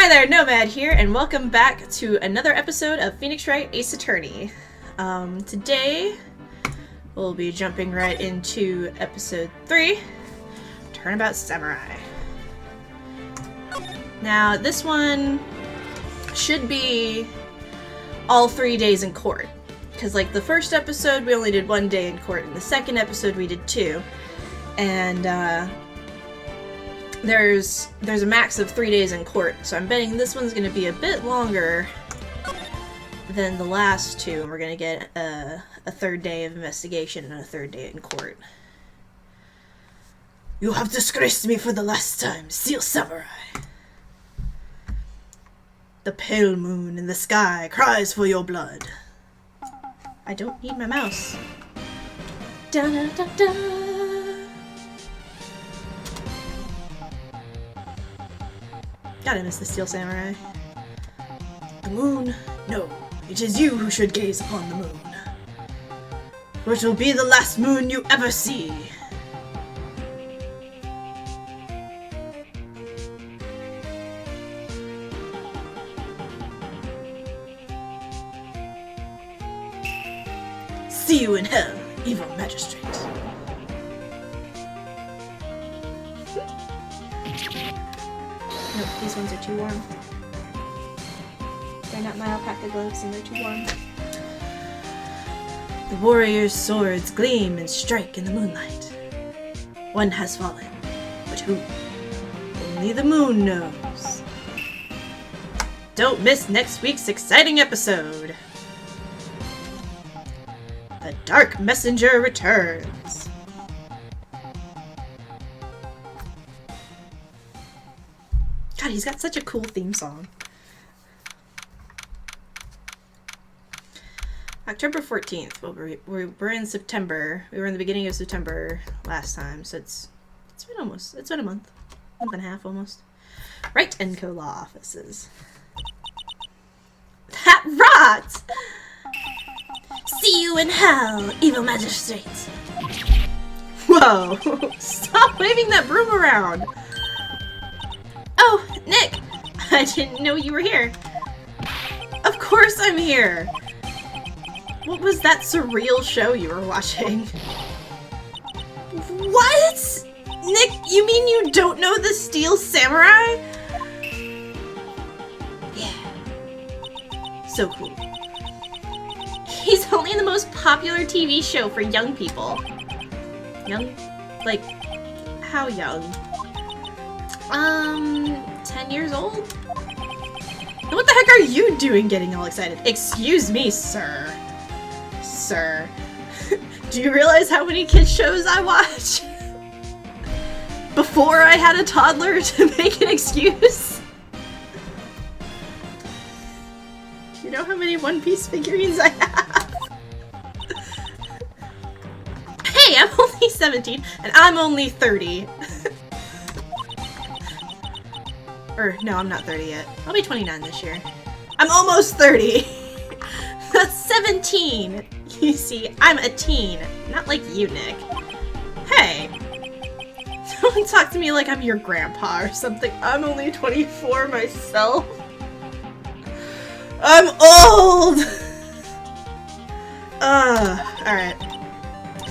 Hi there, Nomad here, and welcome back to another episode of Phoenix Wright Ace Attorney. Today, we'll be jumping right into episode 3, Turnabout Samurai. Now, this one should be all 3 days in court, because like the first episode we only did 1 day in court, and the second episode we did 2, and there's a max of 3 days in court, so I'm betting this one's going to be a bit longer than the last 2, and we're going to get a 3rd day of investigation and a 3rd day in court. You have disgraced me for the last time, Steel Samurai. The pale moon in the sky cries for your blood. I don't need my mouse. Da da da da. God, I miss the Steel Samurai. The moon? No, it is you who should gaze upon the moon. For it will be the last moon you ever see. See you in hell, evil magistrate. Nope, these ones are too warm. They're not my alpaca gloves and they're too warm. The warriors' swords gleam and strike in the moonlight. One has fallen, but who? Only the moon knows. Don't miss next week's exciting episode. The Dark Messenger returns. God, he's got such a cool theme song. October 14th. Well, we're in September. We were in the beginning of September last time, so it's been a month and a half almost. Wright & Co. Law Offices. That rocks! See you in hell, evil magistrate. Whoa! Stop waving that broom around! Oh, Nick! I didn't know you were here. Of course I'm here! What was that surreal show you were watching? What? Nick, you mean you don't know the Steel Samurai? Yeah. So cool. He's only in the most popular TV show for young people. Young? Like, how young? 10 years old? And what the heck are you doing getting all excited? Excuse me, sir. Sir. Do you realize how many kids shows I watch? Before I had a toddler to make an excuse? You know how many One Piece figurines I have? Hey, I'm only 17, and I'm only 30. Or, no, I'm not 30 yet. I'll be 29 this year. I'm almost 30! That's 17! You see, I'm a teen, not like you, Nick. Hey! Don't talk to me like I'm your grandpa or something. I'm only 24 myself. I'm old! Alright.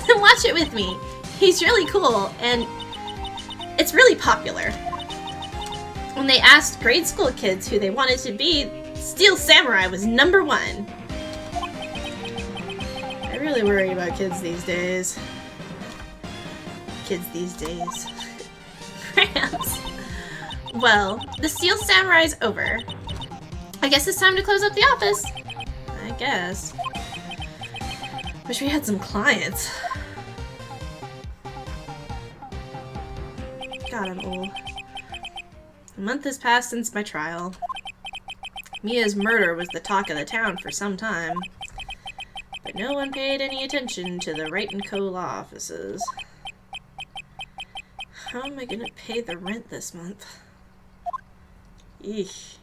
Then watch it with me. He's really cool, and it's really popular. When they asked grade school kids who they wanted to be, Steel Samurai was #1. I really worry about kids these days. Kids these days. Rams. Well, the Steel Samurai's over. I guess it's time to close up the office. I guess. Wish we had some clients. God, I'm old. A month has passed since my trial. Mia's murder was the talk of the town for some time, but no one paid any attention to the Wright & Co. Law Offices. How am I gonna pay the rent this month? Eesh.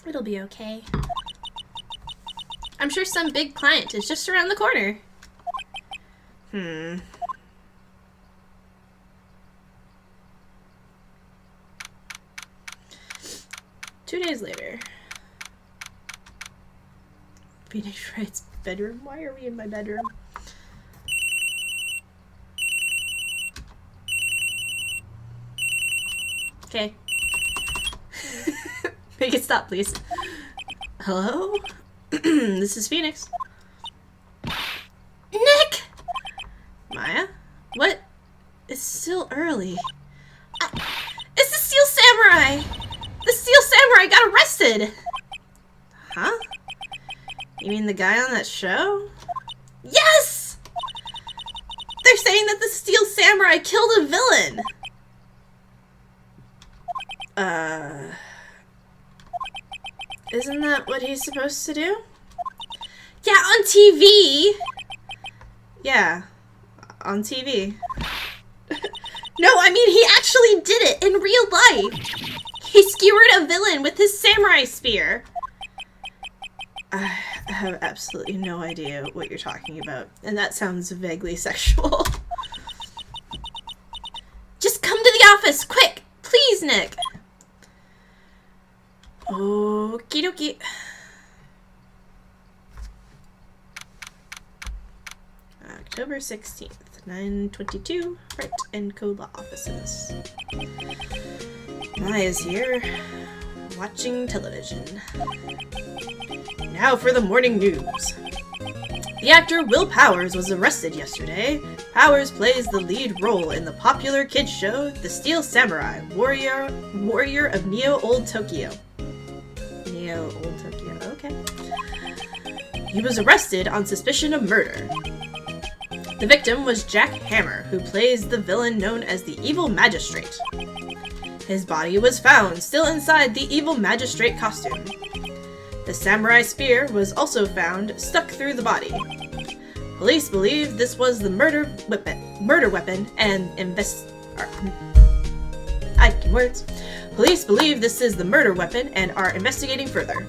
It'll be okay. I'm sure some big client is just around the corner. 2 days later. Phoenix Wright's bedroom? Why are we in my bedroom? Okay. Make it stop, please. Hello? This is Phoenix. Nick! Maya? What? It's still early. It's the Steel Samurai! The Steel Samurai got arrested! Huh? You mean the guy on that show? Yes! They're saying that the Steel Samurai killed a villain! Isn't that what he's supposed to do? Yeah, on TV! Yeah, on TV. No, I mean, he actually did it in real life! He skewered a villain with his samurai spear! I have absolutely no idea what you're talking about, and that sounds vaguely sexual. Just come to the office, quick! Please, Nick! Okie dokie. October 16th, 9:22, Wright & Co. Law Offices. Maya's here, watching television. Now for the morning news. The actor Will Powers was arrested yesterday. Powers plays the lead role in the popular kids show The Steel Samurai, Warrior of Neo-Old Tokyo. Neo-Old Tokyo, okay. He was arrested on suspicion of murder. The victim was Jack Hammer, who plays the villain known as the Evil Magistrate. His body was found still inside the Evil Magistrate costume. The samurai spear was also found stuck through the body. Police believe this was the murder weapon and Police believe this is the murder weapon and are investigating further.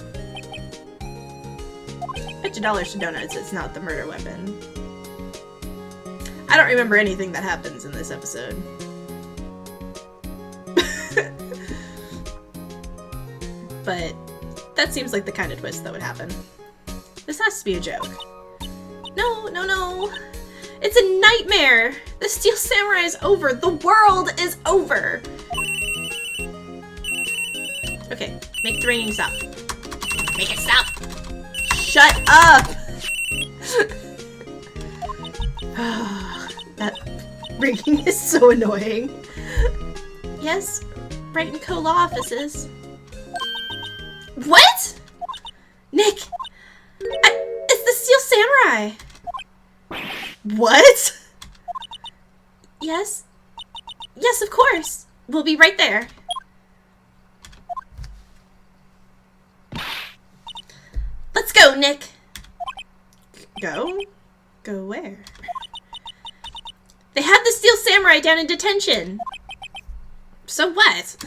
Bet you dollars to donuts it's not the murder weapon. I don't remember anything that happens in this episode. But that seems like the kind of twist that would happen. This has to be a joke. No, no, no. It's a nightmare! The Steel Samurai is over! The world is over! Okay, make the raining stop. Make it stop! Shut up! That ringing is so annoying. Yes, Wright & Co. Law Offices. What? Nick! It's the Steel Samurai! What? Yes? Yes, of course. We'll be right there. Let's go, Nick. Go? Go where? They have the Steel Samurai down in detention. So what?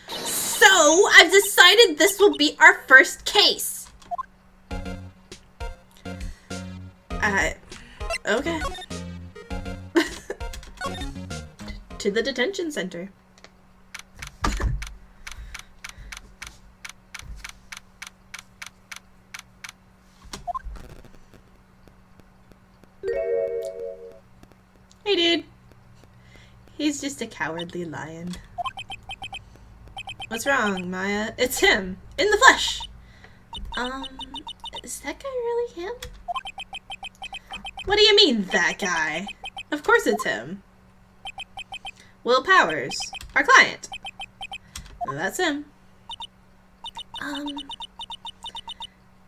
So, I've decided this will be our first case. Okay. To the detention center. Hey, dude. He's just a cowardly lion. What's wrong, Maya? It's him! In the flesh! Is that guy really him? What do you mean, that guy? Of course it's him. Will Powers, our client. That's him.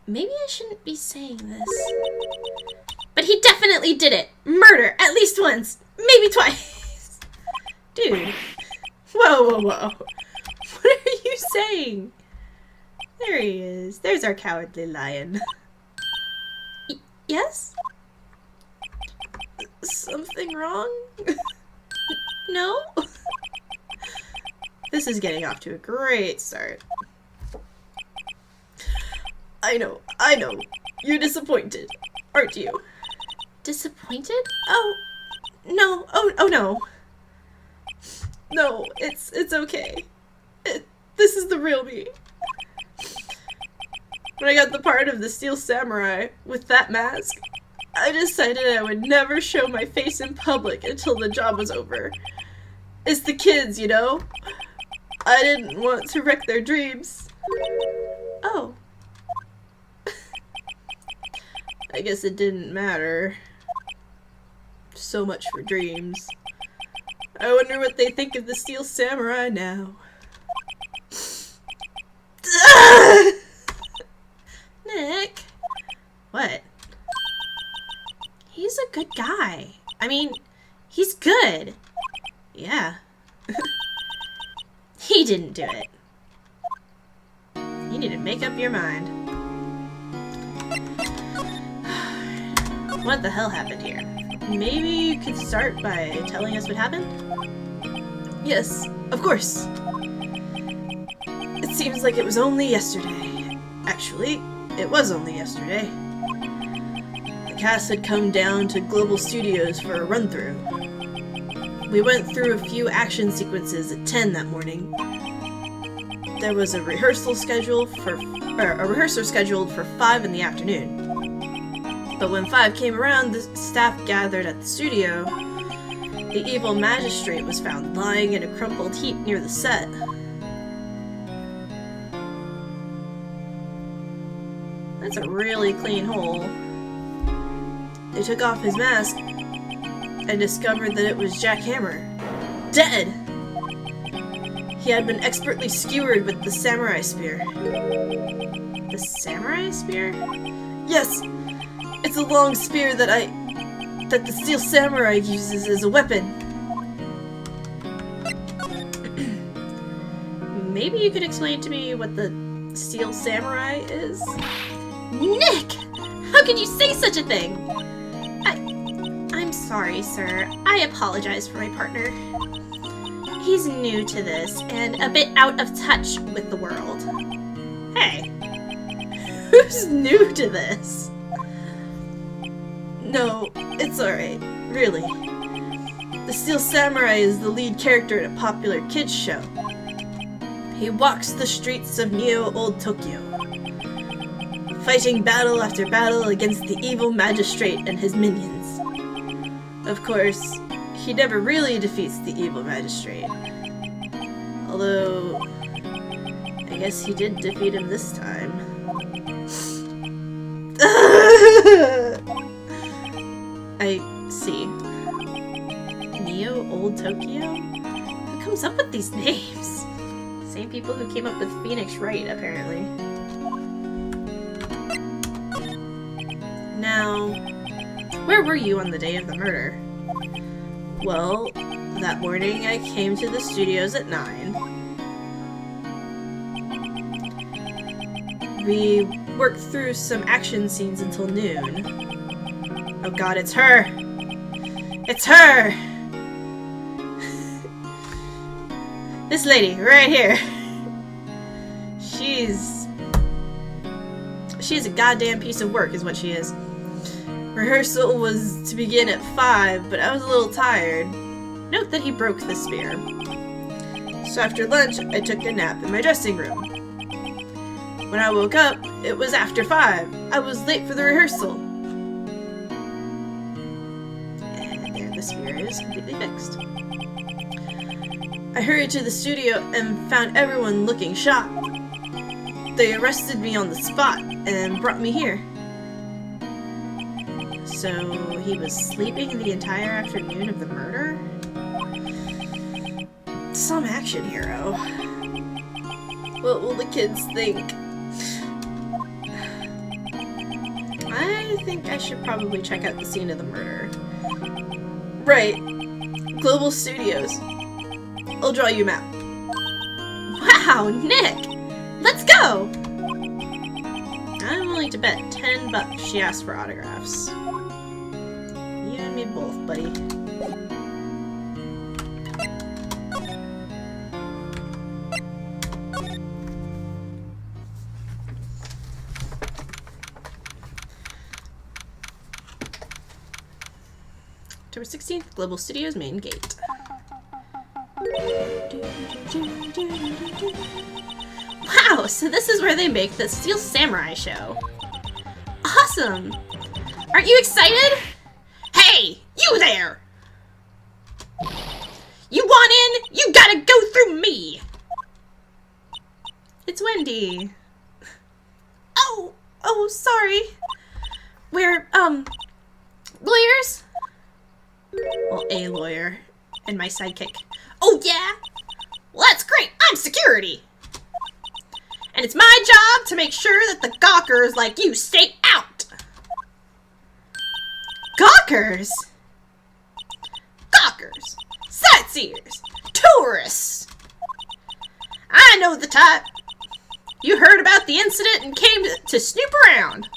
Maybe I shouldn't be saying this. But he definitely did it! Murder! At least once! Maybe twice! Dude. Whoa, whoa, whoa. What are you saying? There he is. There's our cowardly lion. Yes? Something wrong? No? This is getting off to a great start. I know. You're disappointed, aren't you? Disappointed? Oh, no. Oh no. No, it's okay. This is the real me. When I got the part of the Steel Samurai with that mask, I decided I would never show my face in public until the job was over. It's the kids, you know? I didn't want to wreck their dreams. Oh. I guess it didn't matter. So much for dreams. I wonder what they think of the Steel Samurai now. Nick? What? He's a good guy. I mean, he's good. Yeah. He didn't do it. You need to make up your mind. What the hell happened here? Maybe you could start by telling us what happened? Yes, of course. It seems like it was only yesterday. Actually, it was only yesterday. The cast had come down to Global Studios for a run-through. We went through a few action sequences at 10 that morning. There was a rehearsal scheduled for 5 in the afternoon. But when 5 came around, the staff gathered at the studio. The evil magistrate was found lying in a crumpled heap near the set. That's a really clean hole. They took off his mask and discovered that it was Jack Hammer. Dead! He had been expertly skewered with the samurai spear. The samurai spear? Yes! It's a long spear that the Steel Samurai uses as a weapon. Maybe you could explain to me what the Steel Samurai is? Nick! How can you say such a thing? I'm sorry, sir. I apologize for my partner. He's new to this and a bit out of touch with the world. Hey. Who's new to this? No, it's alright. Really. The Steel Samurai is the lead character in a popular kids show. He walks the streets of OLDE Tokyo, fighting battle after battle against the evil magistrate and his minions. Of course, he never really defeats the evil magistrate. Although, I guess he did defeat him this time. I see. OLDE Tokyo? Who comes up with these names? Same people who came up with Phoenix Wright, apparently. Now, where were you on the day of the murder? Well, that morning I came to the studios at 9. We worked through some action scenes until noon. Oh god, it's her! It's her! This lady, right here. She's a goddamn piece of work, is what she is. Rehearsal was to begin at 5, but I was a little tired. Note that he broke the spear. So after lunch, I took a nap in my dressing room. When I woke up, it was after 5. I was late for the rehearsal. And there the spear is, completely fixed. I hurried to the studio and found everyone looking shocked. They arrested me on the spot and brought me here. So he was sleeping the entire afternoon of the murder? Some action hero. What will the kids think? I think I should probably check out the scene of the murder. Right. Global Studios. I'll draw you a map. Wow, Nick! Let's go! I'm willing to bet $10 she asked for autographs. You and me both, buddy. October 16th, Global Studios main gate. Wow, Oh, so this is where they make the Steel Samurai show. Awesome! Aren't you excited? Hey, you there! You want in? You gotta go through me! It's Wendy. Oh, sorry. We're, lawyers? Well, a lawyer. And my sidekick. Oh, yeah? Well, that's great. I'm security. And it's my job to make sure that the gawkers like you stay out. Gawkers? Gawkers. Sightseers. Tourists. I know the type. You heard about the incident and came to snoop around.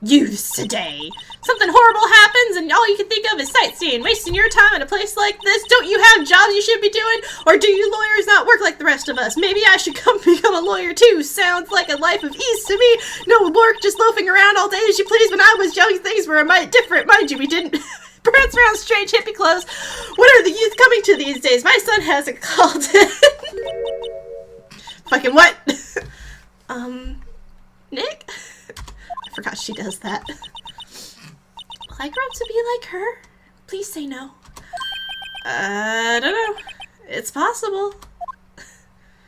Youths today. Something horrible happens and all you can think of is sightseeing, wasting your time in a place like this. Don't you have jobs you should be doing? Or do you lawyers not work like the rest of us? Maybe I should come become a lawyer too. Sounds like a life of ease to me. No work, just loafing around all day as you please. When I was young, things were a mite different. Mind you, we didn't prance around strange hippie clothes. What are the youth coming to these days? My son hasn't called it. Fucking what? Nick? I forgot she does that. Will I grow up to be like her? Please say no. I don't know. It's possible.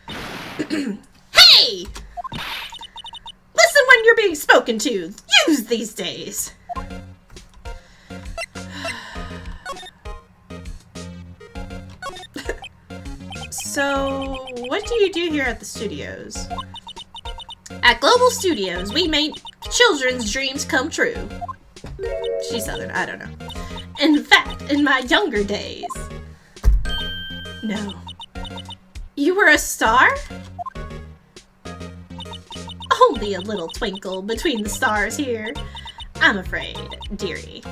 Hey! Listen when you're being spoken to. Use these days. So, what do you do here at the studios? At Global Studios, we make children's dreams come true. She's Southern, I don't know. In fact, in my younger days... No. You were a star? Only a little twinkle between the stars here. I'm afraid, dearie.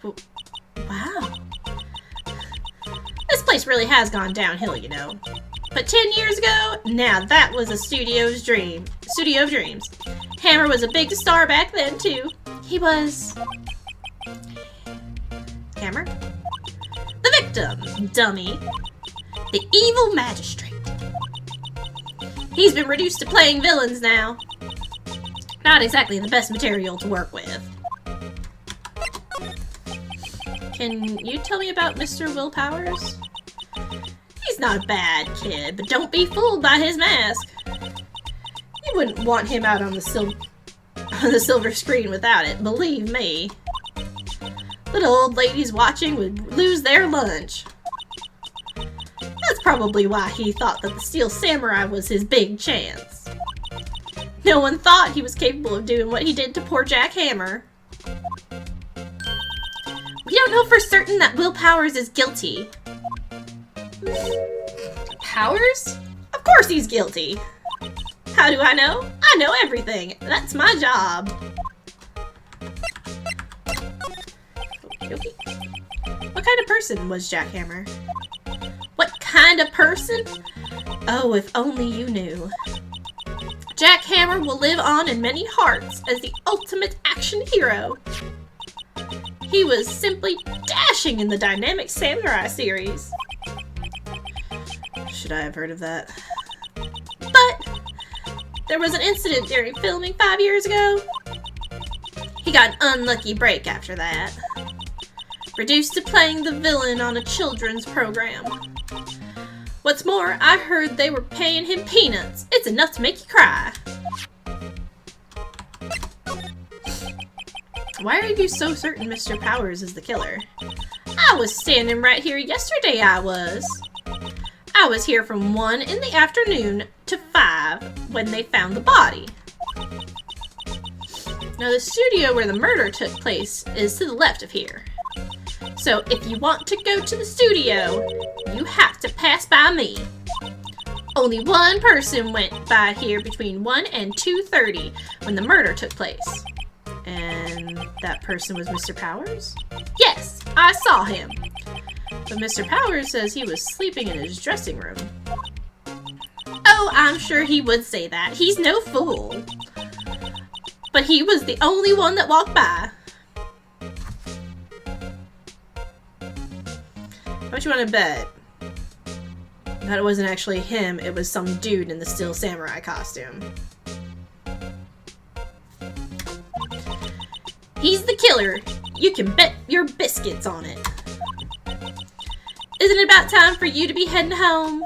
Wow. This place really has gone downhill, you know. But 10 years ago, now that was a studio of dreams. Hammer was a big star back then, too. He was... Hammer? The victim, dummy. The evil magistrate. He's been reduced to playing villains now. Not exactly the best material to work with. Can you tell me about Mr. Will Powers? He's not a bad kid, but don't be fooled by his mask. You wouldn't want him out on the silver screen without it, believe me. Little old ladies watching would lose their lunch. That's probably why he thought that the Steel Samurai was his big chance. No one thought he was capable of doing what he did to poor Jack Hammer. We don't know for certain that Will Powers is guilty. Powers? Of course he's guilty. How do I know? I know everything. That's my job. Okay. What kind of person was Jack Hammer? What kind of person? Oh, if only you knew. Jack Hammer will live on in many hearts as the ultimate action hero. He was simply dashing in the Dynamic Samurai series. Should I have heard of that? But there was an incident during filming 5 years ago. He got an unlucky break after that. Reduced to playing the villain on a children's program. What's more, I heard they were paying him peanuts. It's enough to make you cry. Why are you so certain Mr. Powers is the killer? I was standing right here yesterday, I was. I was here from 1 in the afternoon to 5 when they found the body. Now the studio where the murder took place is to the left of here. So if you want to go to the studio, you have to pass by me. Only one person went by here between 1 and 2:30 when the murder took place. And that person was Mr. Powers? Yes, I saw him. But Mr. Powers says he was sleeping in his dressing room. Oh, I'm sure he would say that. He's no fool. But he was the only one that walked by. How much you want to bet That it wasn't actually him, it was some dude in the Steel Samurai costume. He's the killer. You can bet your biscuits on it. Isn't it about time for you to be heading home?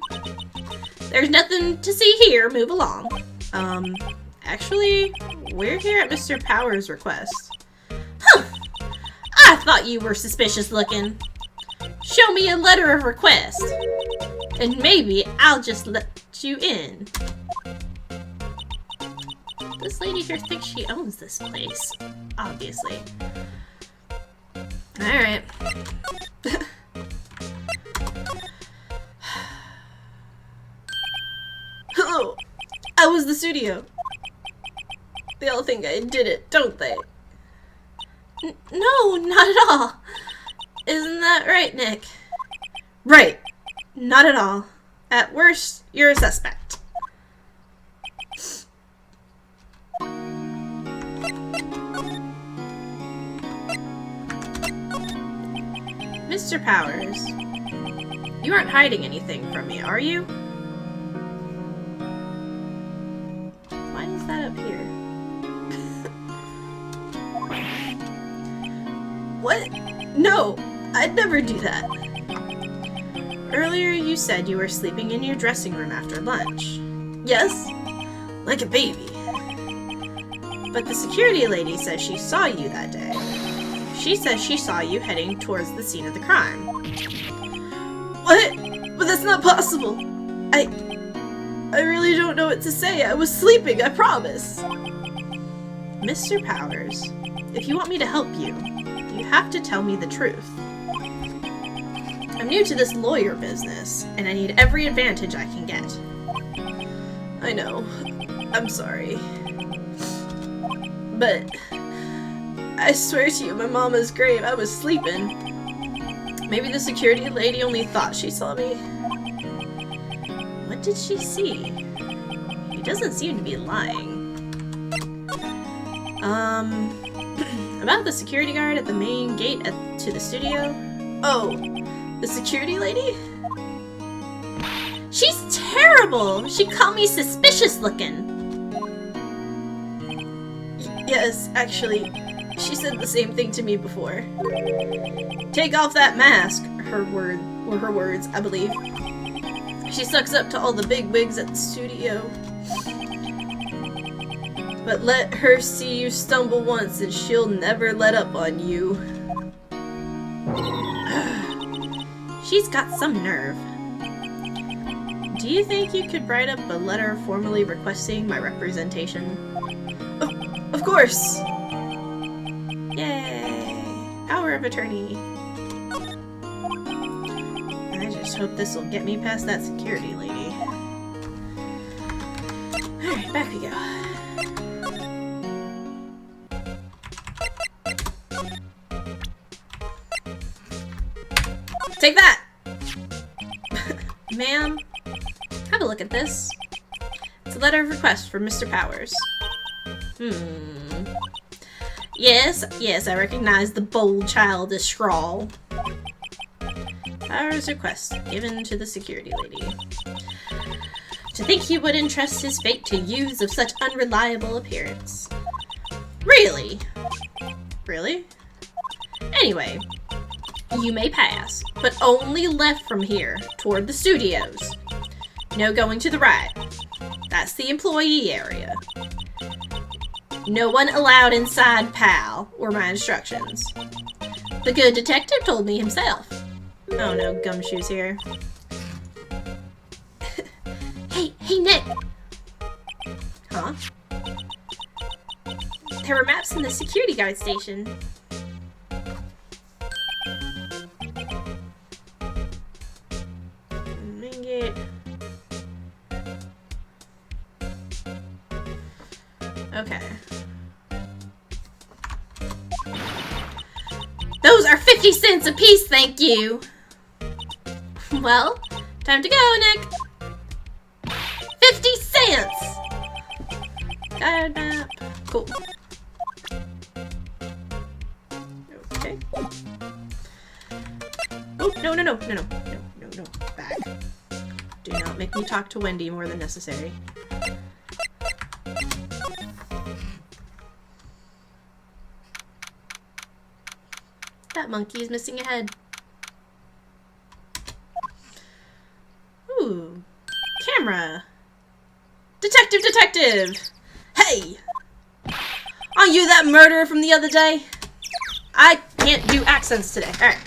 There's nothing to see here. Move along. Actually, we're here at Mr. Power's request. Huh! I thought you were suspicious looking. Show me a letter of request, and maybe I'll just let you in. This lady here thinks she owns this place. Obviously. Alright. Hello! I was the studio. They all think I did it, don't they? No, not at all. Isn't that right, Nick? Right. Not at all. At worst, you're a suspect. Mr. Powers, you aren't hiding anything from me, are you? Why is that up here? What? No, I'd never do that. Earlier you said you were sleeping in your dressing room after lunch. Yes, like a baby. But the security lady says she saw you that day. She says she saw you heading towards the scene of the crime. What? But that's not possible. I really don't know what to say. I was sleeping, I promise. Mr. Powers, if you want me to help you, you have to tell me the truth. I'm new to this lawyer business, and I need every advantage I can get. I know. I'm sorry. But I swear to you, my mama's grave, I was sleeping. Maybe the security lady only thought she saw me. What did she see? He doesn't seem to be lying. About the security guard at the main gate to the studio? Oh, the security lady? She's terrible! She called me suspicious looking. Yes, actually, she said the same thing to me before. Take off that mask, her words, I believe. She sucks up to all the big wigs at the studio. But let her see you stumble once and she'll never let up on you. She's got some nerve. Do you think you could write up a letter formally requesting my representation? Of course! Yay! Power of attorney. I just hope this will get me past that security lady. Alright, back we go. Take that! Ma'am, have a look at this. It's a letter of request for Mr. Powers. Yes, I recognize the bold, childish scrawl. Powers request given to the security lady. To think he would entrust his fate to youths of such unreliable appearance. Really? Really? Anyway, you may pass, but only left from here, toward the studios. No going to the right. That's the employee area. No one allowed inside, pal, were my instructions. The good detective told me himself. Oh no, Gumshoe's here. Hey, Nick! Huh? There were maps in the security guard station. Okay. Those are 50 cents a piece, thank you! Well, time to go, Nick! 50 cents! Guide map. Cool. Okay. Oh, no. Back. Do Do not make me talk to Wendy more than necessary. That monkey is missing a head. Ooh. Camera. Detective, detective! Hey! Are you that murderer from the other day? I can't do accents today. Alright.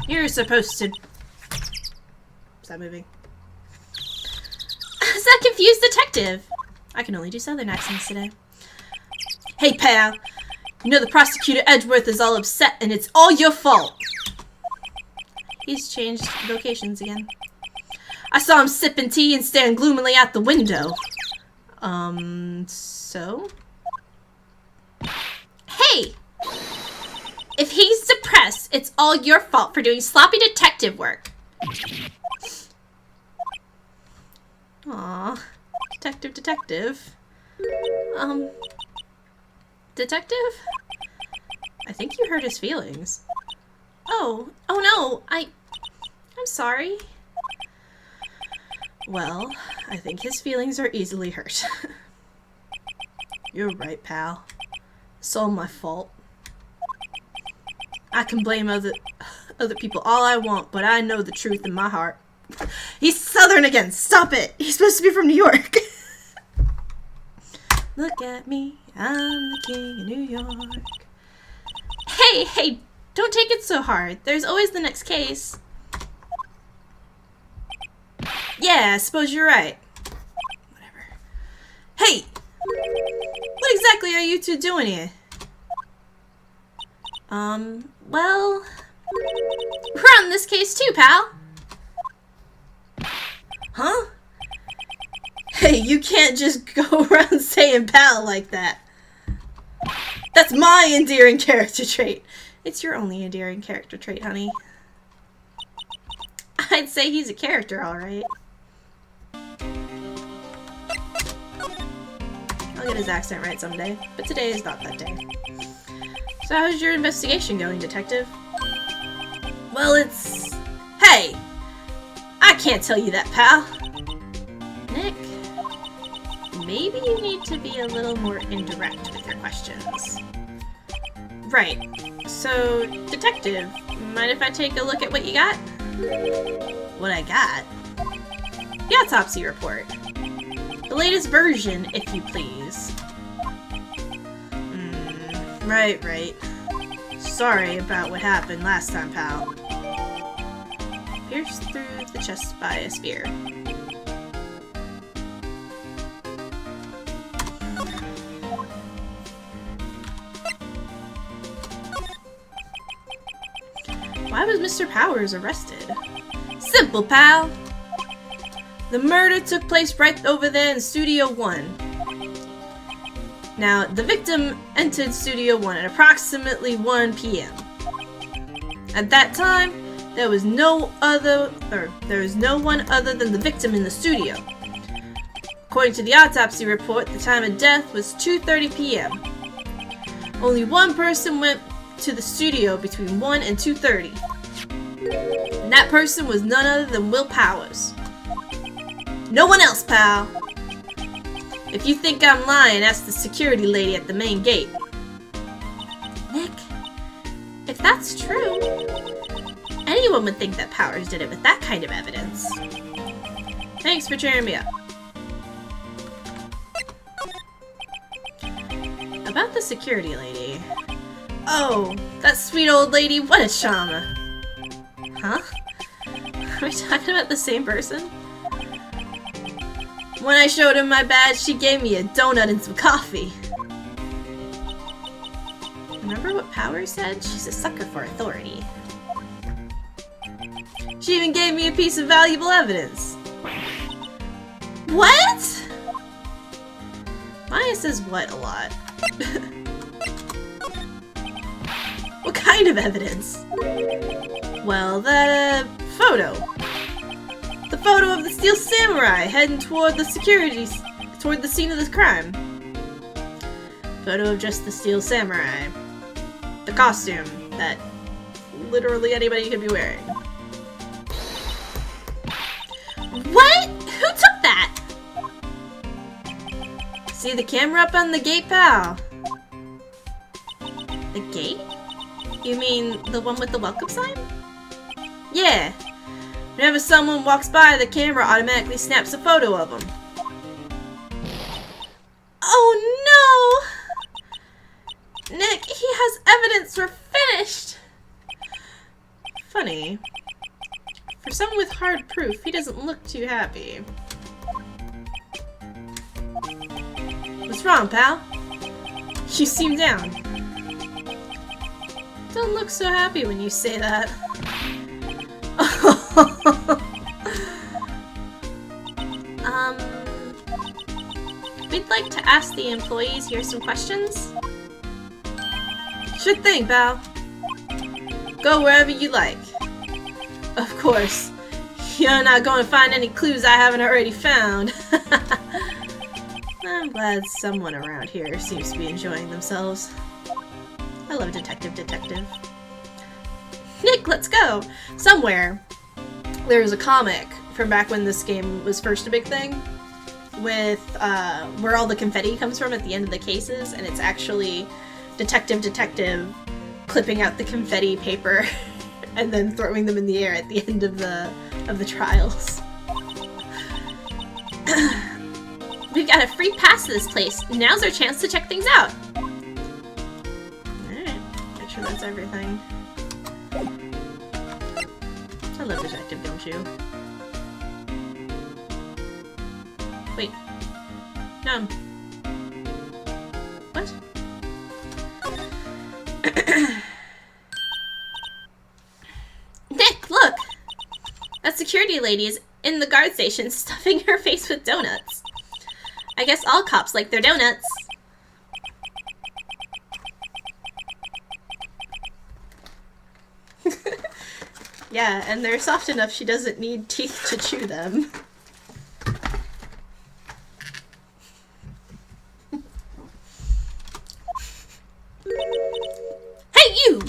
You're supposed to... Stop moving. Is that confused detective? I can only do southern accents today. Hey, pal. You know the prosecutor Edgeworth is all upset and it's all your fault. He's changed locations again. I saw him sipping tea and staring gloomily out the window. So? Hey! If he's depressed, it's all your fault for doing sloppy detective work. Aw. Detective, detective. Detective? I think you hurt his feelings. Oh no, I'm sorry. Well, I think his feelings are easily hurt. You're right, pal. It's all my fault. I can blame other people all I want, but I know the truth in my heart. He's southern again! Stop it! He's supposed to be from New York! Look at me, I'm the king of New York. Hey, don't take it so hard. There's always the next case. Yeah, I suppose you're right. Whatever. Hey! What exactly are you two doing here? Well... We're on this case too, pal! Huh? Hey, you can't just go around saying pal like that. That's my endearing character trait. It's your only endearing character trait, honey. I'd say he's a character, alright. I'll get his accent right someday, but today is not that day. So how's your investigation going, detective? Well, it's... Hey! I can't tell you that, pal. Nick, maybe you need to be a little more indirect with your questions. Right. So, detective, mind if I take a look at what you got? What I got? The autopsy report. The latest version, if you please. Right. Sorry about what happened last time, pal. Pierced through the chest by a spear. Why was Mr. Powers arrested? Simple, pal! The murder took place right over there in Studio 1. Now, the victim entered Studio 1 at approximately 1 p.m. At that time, there was no one other than the victim in the studio. According to the autopsy report, the time of death was 2:30 p.m. Only one person went to the studio between 1 and 2:30. And that person was none other than Will Powers. No one else, pal. If you think I'm lying, ask the security lady at the main gate. Nick, if that's true, anyone would think that Powers did it with that kind of evidence. Thanks for cheering me up. About the security lady. Oh, that sweet old lady, what a charmer. Huh? Are we talking about the same person? When I showed her my badge, she gave me a donut and some coffee. Remember what Powers said? She's a sucker for authority. She even gave me a piece of valuable evidence. What? Maya says what a lot. What kind of evidence? Well, that photo. The photo of the Steel Samurai heading toward the scene of the crime. Photo of just the Steel Samurai. The costume that literally anybody could be wearing. What? Who took that? See the camera up on the gate, pal? The gate? You mean the one with the welcome sign? Yeah. Whenever someone walks by, the camera automatically snaps a photo of them. Oh no! Nick, he has evidence we're finished! Funny. For someone with hard proof, he doesn't look too happy. What's wrong, pal? You seem down. Don't look so happy when you say that. We'd like to ask the employees here some questions. Sure thing, pal. Go wherever you like. Of course. You're not going to find any clues I haven't already found. I'm glad someone around here seems to be enjoying themselves. I love Detective. Nick, let's go! Somewhere, there's a comic from back when this game was first a big thing, with where all the confetti comes from at the end of the cases, and it's actually Detective clipping out the confetti paper and then throwing them in the air at the end of the trials. We've got a free pass to this place. Now's our chance to check things out. Alright, make sure that's everything. I love Detective, don't you? Wait. No. What? Nick, look! That security lady is in the guard station stuffing her face with donuts. I guess all cops like their donuts. Yeah, and they're soft enough she doesn't need teeth to chew them. Hey, you!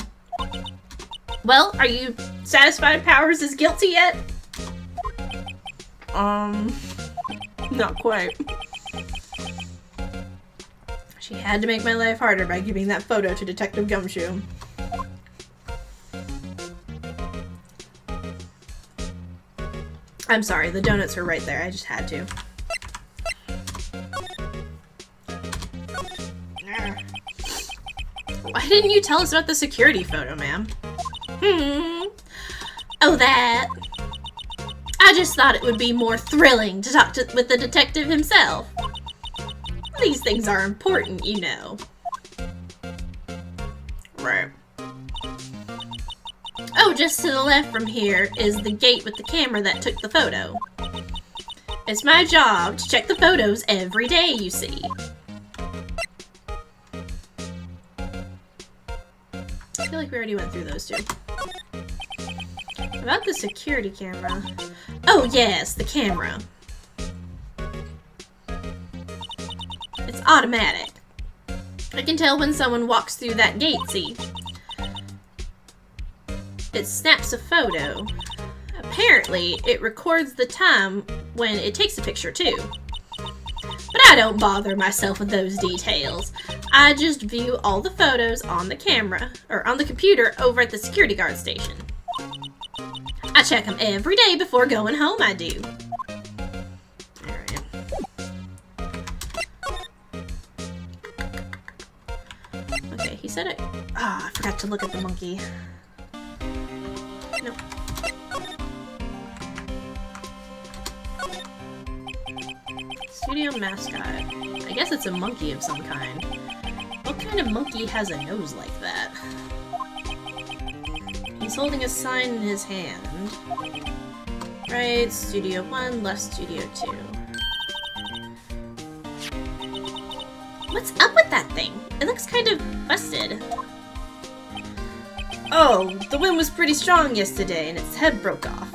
Well, are you satisfied Powers is guilty yet? Not quite. She had to make my life harder by giving that photo to Detective Gumshoe. I'm sorry, the donuts were right there. I just had to. Why didn't you tell us about the security photo, ma'am? Oh, that. I just thought it would be more thrilling to talk with the detective himself. These things are important, you know. Right. Oh, just to the left from here is the gate with the camera that took the photo. It's my job to check the photos every day, you see. I feel like we already went through those two. About the security camera. Oh yes, the camera. It's automatic. I can tell when someone walks through that gate, see? It snaps a photo. Apparently, it records the time when it takes a picture too. But I don't bother myself with those details. I just view all the photos on the camera, or on the computer over at the security guard station. I check them every day before going home, I do. Alright. Okay, he said it. Ah, I forgot to look at the monkey. Nope. Studio mascot. I guess it's a monkey of some kind. What kind of monkey has a nose like that? He's holding a sign in his hand. Right, Studio 1, left Studio 2. What's up with that thing? It looks kind of busted. Oh, the wind was pretty strong yesterday and its head broke off.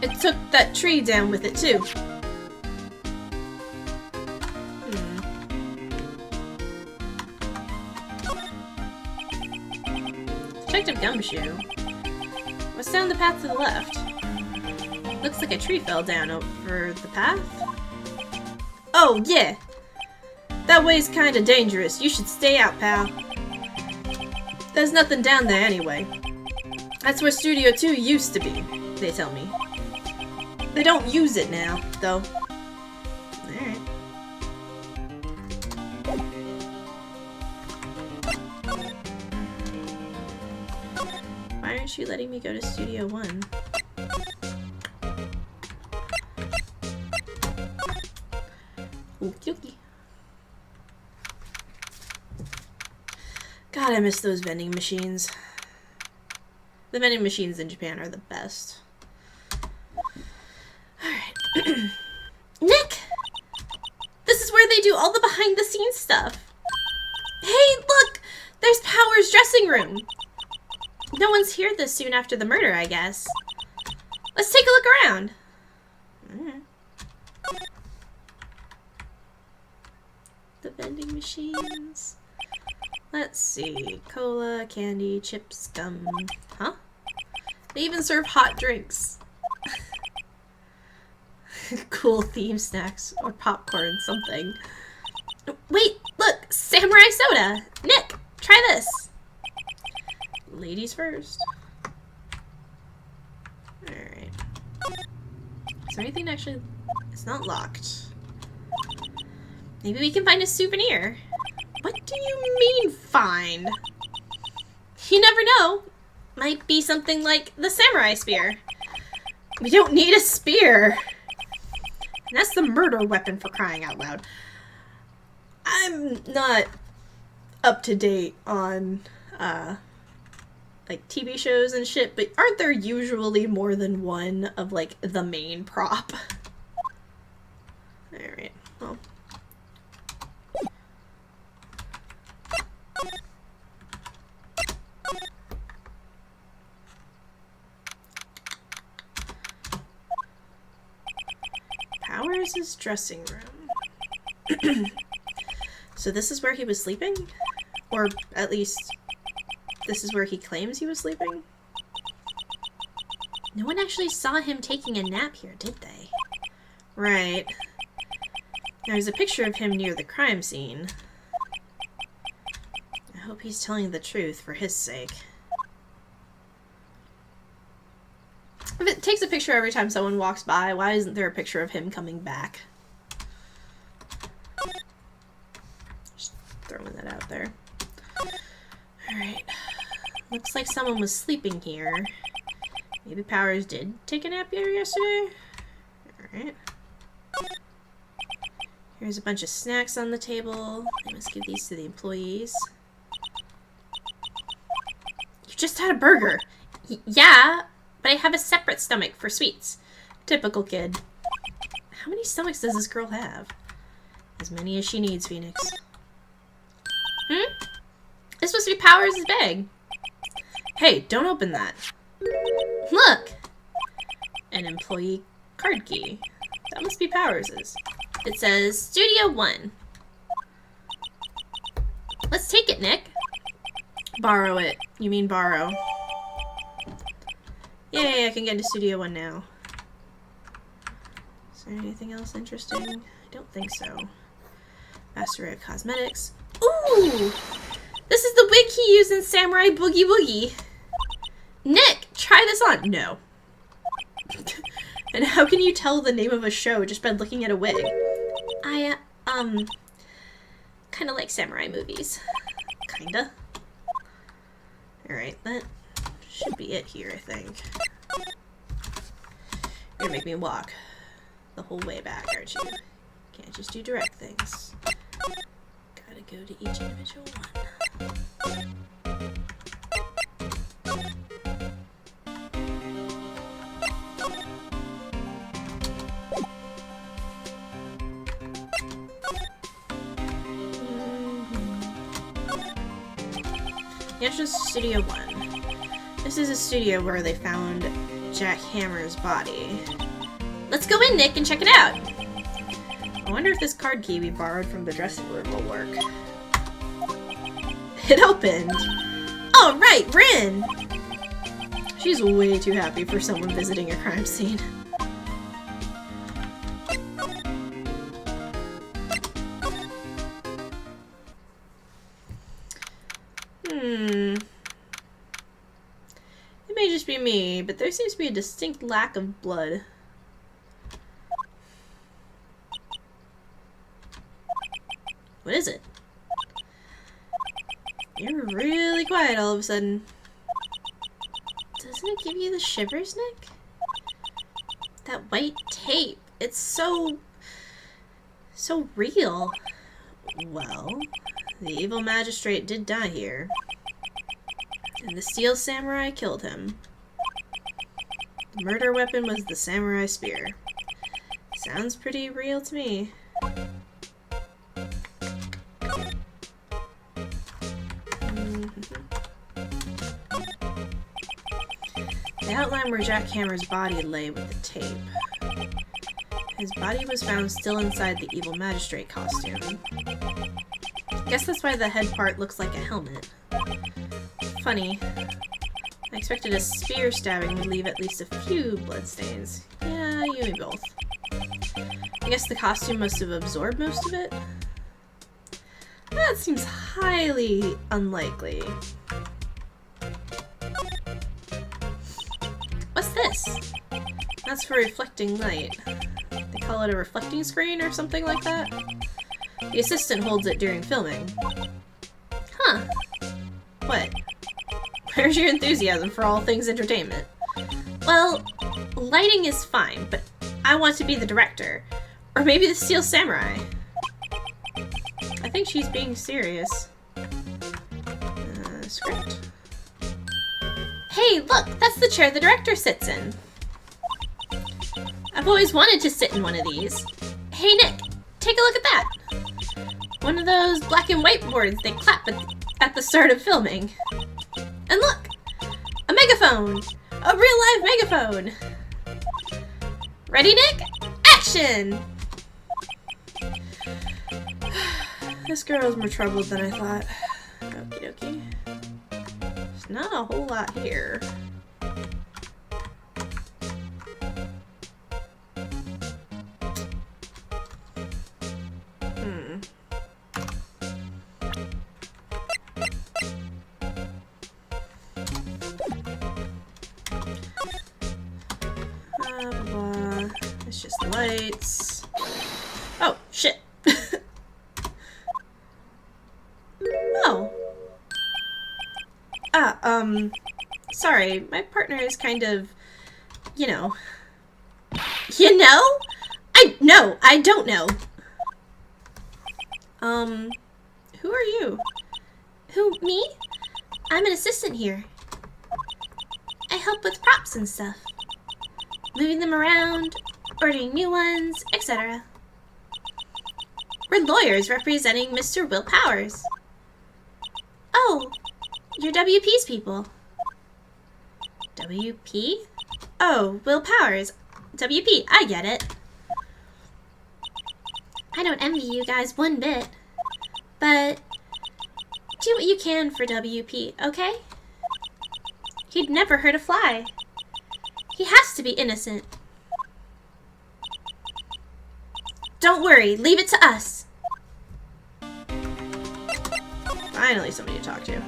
It took that tree down with it too. Detective Gumshoe. What's down the path to the left? Looks Looks like a tree fell down over the path. Oh, yeah. That way's kinda dangerous. You should stay out, pal. There's nothing down there anyway. That's where Studio 2 used to be, they tell me. They don't use it now, though. Alright. Why aren't you letting me go to Studio 1? Okie dokie. God, I miss those vending machines. The vending machines in Japan are the best. Alright. Nick! This is where they do all the behind-the-scenes stuff. Hey, look! There's Power's dressing room. No one's here this soon after the murder, I guess. Let's take a look around. The vending machines. Let's see. Cola, candy, chips, gum. Huh? They even serve hot drinks. Cool theme snacks or popcorn, something. Wait, look! Samurai soda! Nick, try this! Ladies first. Alright. Is there anything actually... It's not locked. Maybe we can find a souvenir. What do you mean, find? You never know. Might be something like the samurai spear. We don't need a spear. And that's the murder weapon, for crying out loud. I'm not up to date on, like, TV shows and shit, but aren't there usually more than one of, like, the main prop? Alright, well. Powers' dressing room. So this is where he was sleeping? Or at least, this is where he claims he was sleeping? No one actually saw him taking a nap here, did they? Right. There's a picture of him near the crime scene. I hope he's telling the truth for his sake. If it takes a picture every time someone walks by, why isn't there a picture of him coming back? Just throwing that out there. Alright. Looks like someone was sleeping here. Maybe Powers did take a nap here yesterday? Alright. Here's a bunch of snacks on the table. I must give these to the employees. You just had a burger! Yeah! But I have a separate stomach for sweets. Typical kid. How many stomachs does this girl have? As many as she needs, Phoenix. This must be Powers' bag. Hey, don't open that. Look! An employee card key. That must be Powers'. It says Studio 1. Let's take it, Nick. Borrow it. You mean borrow. Yay, I can get into Studio 1 now. Is there anything else interesting? I don't think so. Master of Cosmetics. Ooh! This is the wig he used in Samurai Boogie Woogie. Nick, try this on. No. And how can you tell the name of a show just by looking at a wig? I, kinda like samurai movies. Kinda. Alright, that should be it here, I think. You're gonna make me walk the whole way back, aren't you? Can't just do direct things. Gotta go to each individual one. Yeah, it's just Studio 1. This is a studio where they found Jack Hammer's body. Let's go in, Nick, and check it out! I wonder if this card key we borrowed from the dressing room will work. It opened! Alright, we're in! She's way too happy for someone visiting a crime scene. but there seems to be a distinct lack of blood. What is it? You're really quiet all of a sudden. Doesn't it give you the shivers, Nick? That white tape. It's so real. Well, the evil magistrate did die here. And the steel samurai killed him. The murder weapon was the samurai spear. Sounds pretty real to me. The outline where Jack Hammer's body lay with the tape. His body was found still inside the evil magistrate costume. Guess that's why the head part looks like a helmet. Funny. I expected a spear stabbing would leave at least a few bloodstains. Yeah, you and me both. I guess the costume must have absorbed most of it? That seems highly unlikely. What's this? That's for reflecting light. They call it a reflecting screen or something like that? The assistant holds it during filming. Huh. What? Where's your enthusiasm for all things entertainment? Well, lighting is fine, but I want to be the director. Or maybe the Steel Samurai. I think she's being serious. Script. Hey, look! That's the chair the director sits in. I've always wanted to sit in one of these. Hey, Nick! Take a look at that! One of those black and white boards they clap at the start of filming. And look! A megaphone! A real-life megaphone! Ready, Nick? Action! This girl's more troubled than I thought. Okie dokie. There's not a whole lot here. It's just the lights. Oh, shit. Oh. Sorry, my partner is kind of, you know. You know? I don't know. Who are you? Who, me? I'm an assistant here. I help with props and stuff. Moving them around, ordering new ones, etc. We're lawyers representing Mr. Will Powers. Oh, you're WP's people. WP? Oh, Will Powers. WP, I get it. I don't envy you guys one bit, but do what you can for WP, okay? He'd never hurt a fly. He has to be innocent. Don't worry, leave it to us. Finally somebody to talk to.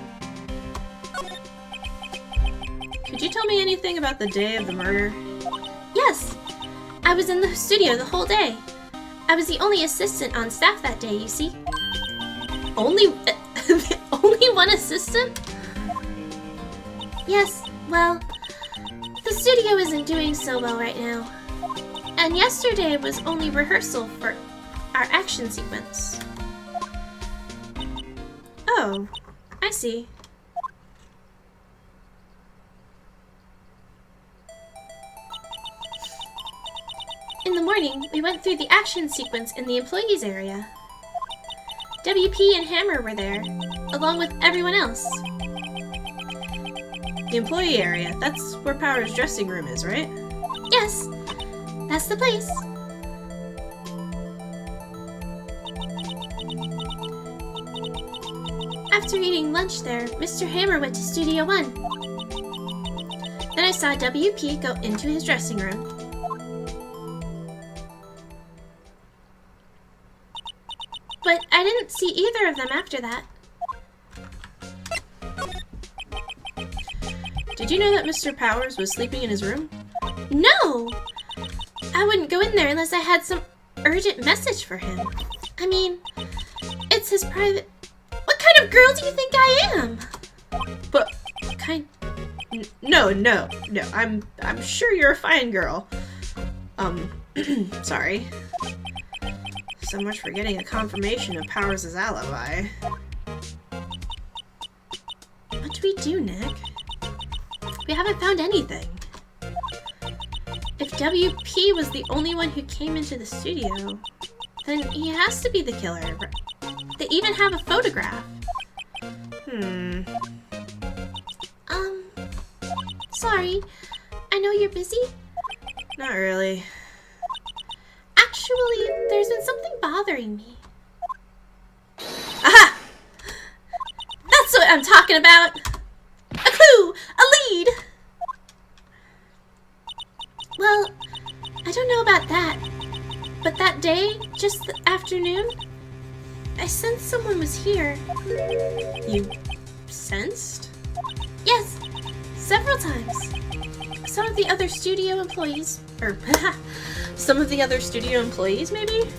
Could you tell me anything about the day of the murder? Yes. I was in the studio the whole day. I was the only assistant on staff that day, you see. Only one assistant? Yes, well, the studio isn't doing so well right now. And yesterday was only rehearsal for our action sequence. Oh, I see. In the morning, we went through the action sequence in the employees area. WP and Hammer were there, along with everyone else. The employee area, that's where Power's dressing room is, right? Yes, that's the place. After eating lunch there, Mr. Hammer went to Studio 1. Then I saw WP go into his dressing room. But I didn't see either of them after that. Did you know that Mr. Powers was sleeping in his room? No! I wouldn't go in there unless I had some urgent message for him. I mean, it's his private... What kind of girl do you think I am? But No. I'm sure you're a fine girl. Sorry. So much for getting a confirmation of Powers' alibi. What do we do, Nick? We haven't found anything. If WP was the only one who came into the studio, then he has to be the killer. They even have a photograph. Sorry. I know you're busy. Not really. Actually, there's been something bothering me. Aha! That's what I'm talking about! A clue! A lead! Well, I don't know about that, but that day, just the afternoon, I sensed someone was here. You sensed? Yes, several times. Some of the other studio employees, Some of the other studio employees, maybe?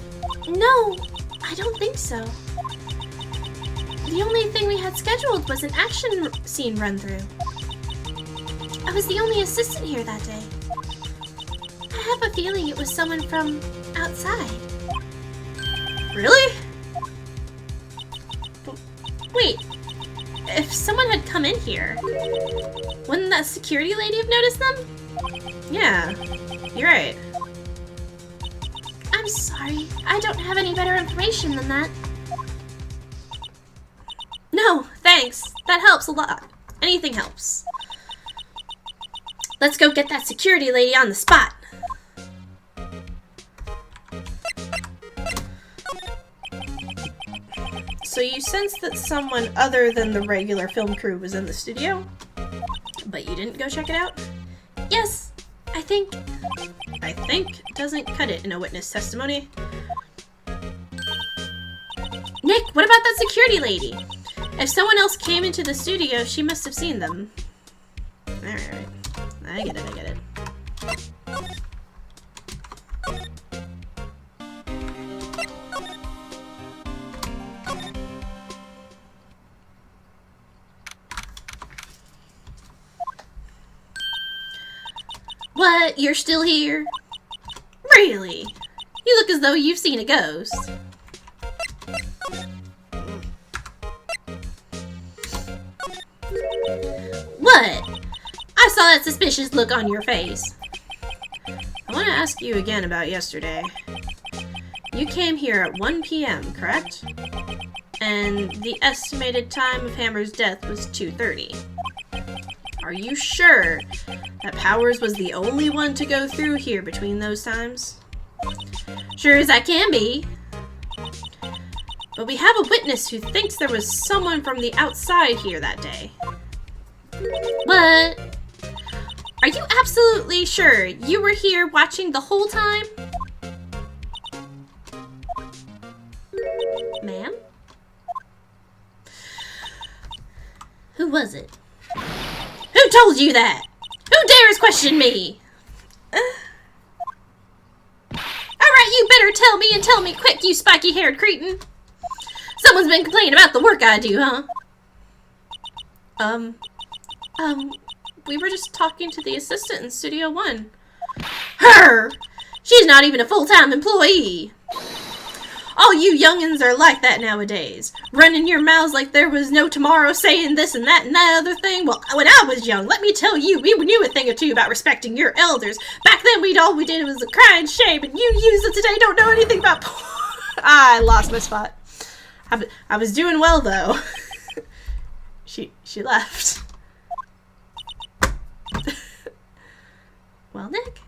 No, I don't think so. The only thing we had scheduled was an action scene run-through. I was the only assistant here that day. I have a feeling it was someone from outside. Really? Wait, if someone had come in here, wouldn't that security lady have noticed them? Yeah, you're right. I'm sorry, I don't have any better information than that. No, thanks. That helps a lot. Anything helps. Let's go get that security lady on the spot. So you sensed that someone other than the regular film crew was in the studio? But you didn't go check it out? Yes, I think doesn't cut it in a witness testimony. Nick, what about that security lady? If someone else came into the studio, she must have seen them. Alright. I get it. What? You're still here? Really? You look as though you've seen a ghost. What? I saw that suspicious look on your face. I want to ask you again about yesterday. You came here at 1 p.m., correct? And the estimated time of Hammer's death was 2:30. Are you sure that Powers was the only one to go through here between those times? Sure as I can be. But we have a witness who thinks there was someone from the outside here that day. What? Are you absolutely sure you were here watching the whole time? Ma'am? Who was it? Who told you that? Who dares question me? Alright, you better tell me and tell me quick, you spiky-haired cretin. Someone's been complaining about the work I do, huh? We were just talking to the assistant in Studio 1. Her! She's not even a full-time employee. All you youngins are like that nowadays. Running your mouths like there was no tomorrow, saying this and that other thing. Well, when I was young, let me tell you, we knew a thing or two about respecting your elders. Back then, all we did was a crying shame, and you youths of today don't know anything about I lost my spot. I was doing well, though. She left. Well, Nick,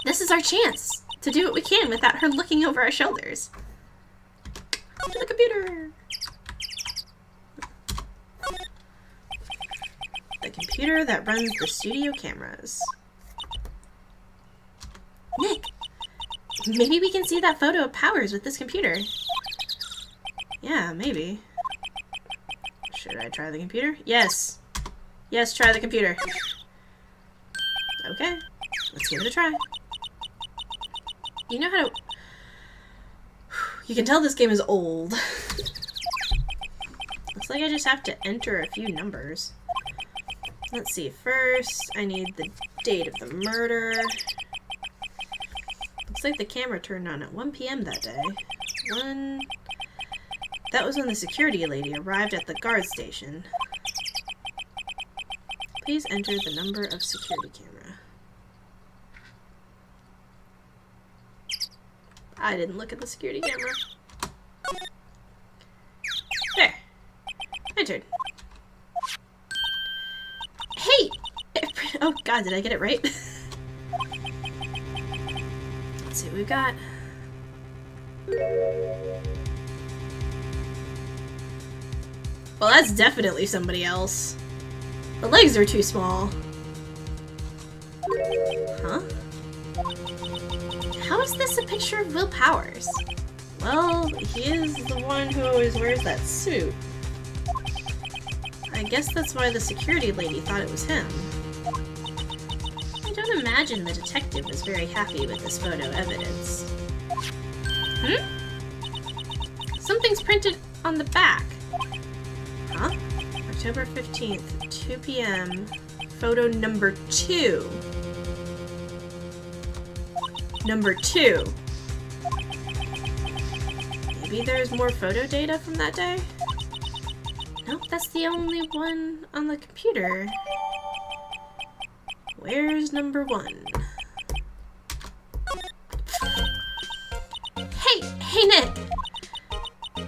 this is our chance to do what we can without her looking over our shoulders. To the computer. The computer that runs the studio cameras. Nick, maybe we can see that photo of Powers with this computer. Yeah, maybe. Should I try the computer? Yes. Yes, try the computer. Okay, let's give it a try. You know how to... You can tell this game is old. Looks like I just have to enter a few numbers. Let's see, first I need the date of the murder. Looks like the camera turned on at 1 p.m. that day. That was when the security lady arrived at the guard station. Please enter the number of security camera. I didn't look at the security camera. There. Entered. Hey! Oh god, did I get it right? Let's see what we've got. Well, that's definitely somebody else. The legs are too small. Huh? How is this a picture of Will Powers? Well, he is the one who always wears that suit. I guess that's why the security lady thought it was him. I don't imagine the detective was very happy with this photo evidence. Something's printed on the back. Huh? October 15th, 2 p.m. Photo number 2. Number 2. Maybe there's more photo data from that day? Nope, that's the only one on the computer. Where's number 1? Hey Nick!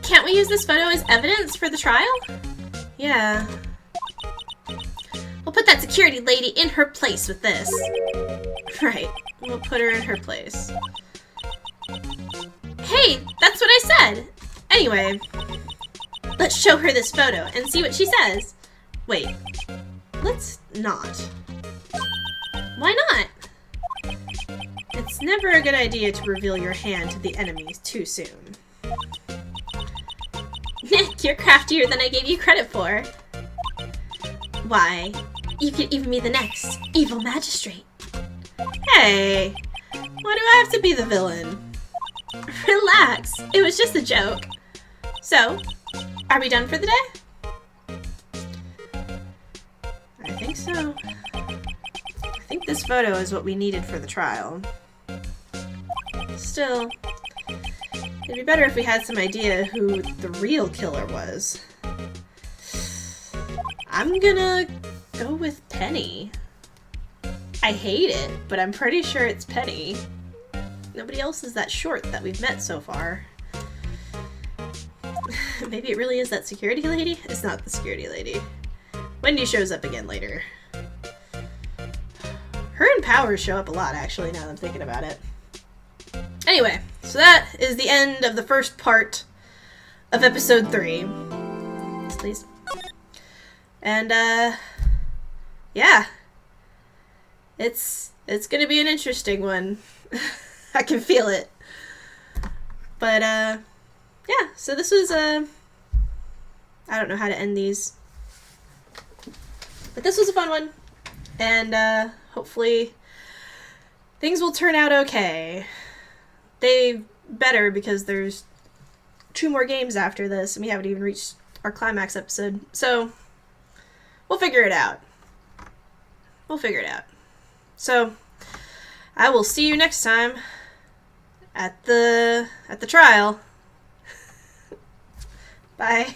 Can't we use this photo as evidence for the trial? Yeah. We'll put that security lady in her place with this. Right. We'll put her in her place. Hey, that's what I said! Anyway, Let's show her this photo and see what she says. wait. Let's not. Why not? It's never a good idea to reveal your hand to the enemies too soon. Nick, you're craftier than I gave you credit for. Why, you could even be the next evil magistrate. Hey! Why do I have to be the villain? Relax, it was just a joke. So, are we done for the day? I think so. I think this photo is what we needed for the trial. Still, it'd be better if we had some idea who the real killer was. I'm gonna go with Penny. I hate it, but I'm pretty sure it's Penny. Nobody else is that short that we've met so far. Maybe it really is that security lady? It's not the security lady. Wendy shows up again later. Her and Powers show up a lot, actually, now that I'm thinking about it. Anyway, so that is the end of the first part of episode 3. Yes, please. And, yeah. It's gonna be an interesting one. I can feel it. But, yeah, so this was, I don't know how to end these. But this was a fun one. And, hopefully things will turn out okay. They better, because there's 2 more games after this, and we haven't even reached our climax episode. So, we'll figure it out. We'll figure it out. So, I will see you next time at the trial. Bye.